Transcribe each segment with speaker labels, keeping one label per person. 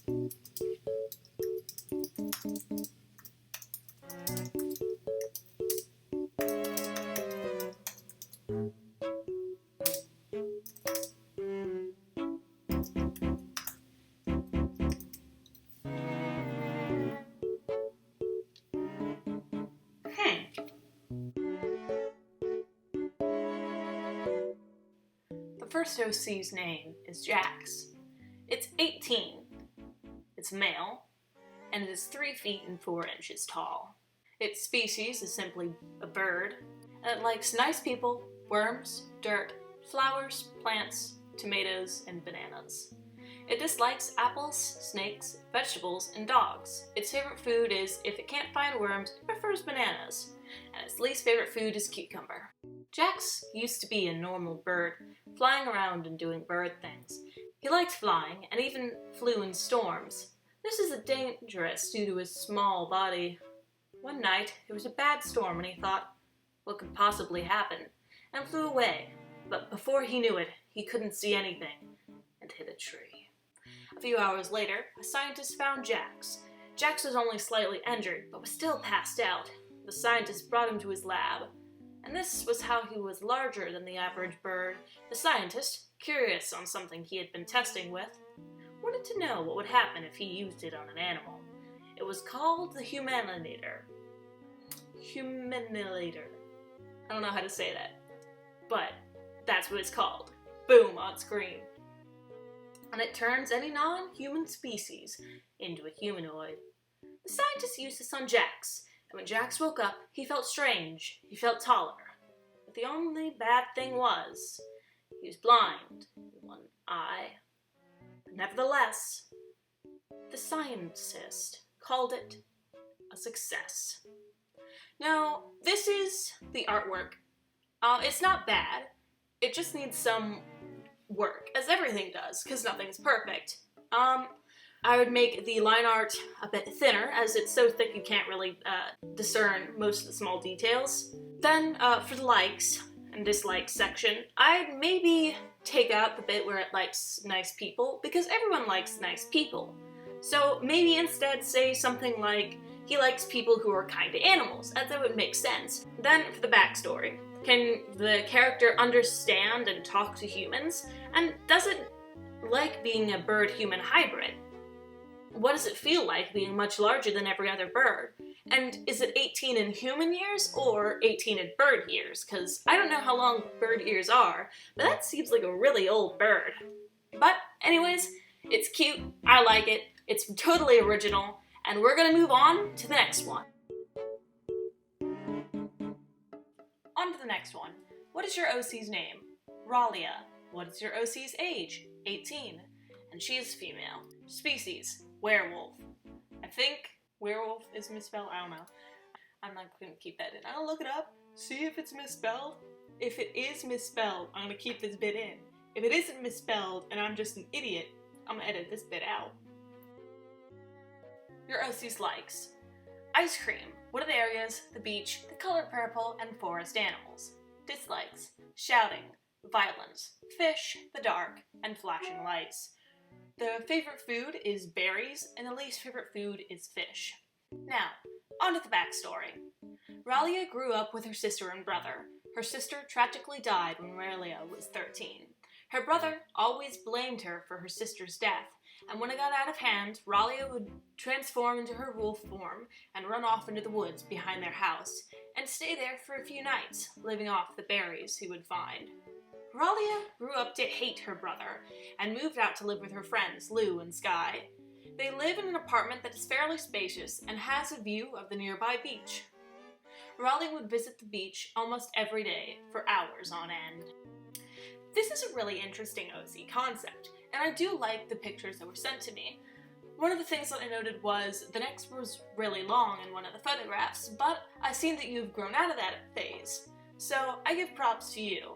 Speaker 1: The first OC's name is Jax. It's 18, it's male, and it is 3 feet and 4 inches tall. Its species is simply a bird, and it likes nice people, worms, dirt, flowers, plants, tomatoes, and bananas. It dislikes apples, snakes, vegetables, and dogs. Its favorite food is, if it can't find worms, it prefers bananas. And its least favorite food is cucumber. Jax used to be a normal bird, flying around and doing bird things. He liked flying, and even flew in storms. This is dangerous due to his small body. One night, it was a bad storm, and he thought, what could possibly happen? And flew away. But before he knew it, he couldn't see anything, and hit a tree. A few hours later, a scientist found Jax. Jax was only slightly injured, but was still passed out. The scientist brought him to his lab, and this was how he was larger than the average bird. The scientist, curious on something he had been testing with, wanted to know what would happen if he used it on an animal. It was called the Humaninator. Humaninator. I don't know how to say that, but that's what it's called. Boom, on screen. And it turns any non-human species into a humanoid. The scientist used this on Jax, and when Jax woke up, he felt strange. He felt taller. But the only bad thing was, he was blind in one eye. But nevertheless, the scientist called it a success. Now, this is the artwork. It's not bad. It just needs some work, as everything does, because nothing's perfect. I would make the line art a bit thinner, as it's so thick you can't really discern most of the small details. Then, for the likes and dislikes section, I'd maybe take out the bit where it likes nice people, because everyone likes nice people. So maybe instead say something like, he likes people who are kind to animals, as that would make sense. Then, for the backstory. Can the character understand and talk to humans? And does it like being a bird-human hybrid? What does it feel like being much larger than every other bird? And is it 18 in human years or 18 in bird years? Because I don't know how long bird years are, but that seems like a really old bird. But anyways, it's cute, I like it, it's totally original, and we're gonna move on to the next one. On to the next one. What is your OC's name? Ralia. What is your OC's age? 18. And she is female. Species, werewolf. I think werewolf is misspelled, I don't know. I'm not gonna keep that in. I'll look it up, see if it's misspelled. If it is misspelled, I'm gonna keep this bit in. If it isn't misspelled and I'm just an idiot, I'm gonna edit this bit out. Your OC's likes. Ice cream, wooded areas, the beach, the color purple, and forest animals. Dislikes, shouting, violence, fish, the dark, and flashing lights. The favorite food is berries, and the least favorite food is fish. Now, on to the backstory. Ralia grew up with her sister and brother. Her sister tragically died when Ralia was 13. Her brother always blamed her for her sister's death, and when it got out of hand, Ralia would transform into her wolf form and run off into the woods behind their house, and stay there for a few nights, living off the berries he would find. Ralia grew up to hate her brother, and moved out to live with her friends, Lou and Sky. They live in an apartment that is fairly spacious and has a view of the nearby beach. Ralia would visit the beach almost every day, for hours on end. This is a really interesting OC concept, and I do like the pictures that were sent to me. One of the things that I noted was the neck was really long in one of the photographs, but I've seen that you've grown out of that phase, so I give props to you.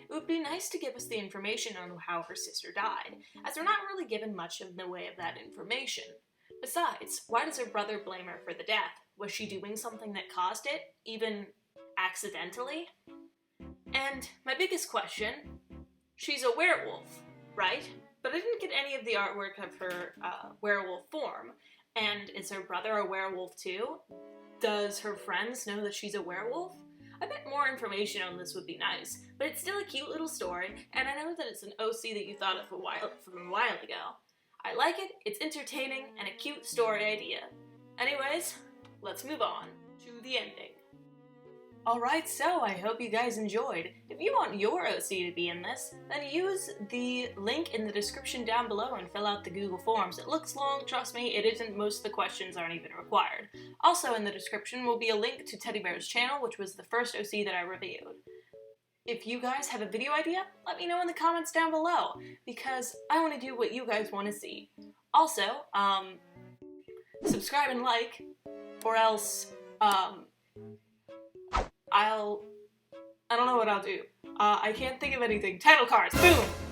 Speaker 1: It would be nice to give us the information on how her sister died, as we're not really given much in the way of that information. Besides, why does her brother blame her for the death? Was she doing something that caused it, even accidentally? And my biggest question, she's a werewolf, right? but I didn't get any of the artwork of her werewolf form. And is her brother a werewolf too? Does her friends know that she's a werewolf? I bet more information on this would be nice, but it's still a cute little story, and I know that it's an OC that you thought of from a while ago. I like it, it's entertaining, and a cute story idea. Anyways, let's move on to the ending. Alright, so I hope you guys enjoyed. If you want your OC to be in this, then use the link in the description down below and fill out the Google Forms. It looks long, trust me, it isn't. Most of the questions aren't even required. Also in the description will be a link to Teddy Bear's channel, which was the first OC that I reviewed. If you guys have a video idea, let me know in the comments down below, because I want to do what you guys want to see. Also, subscribe and like, or else, I don't know what I'll do. I can't think of anything. Title cards, boom!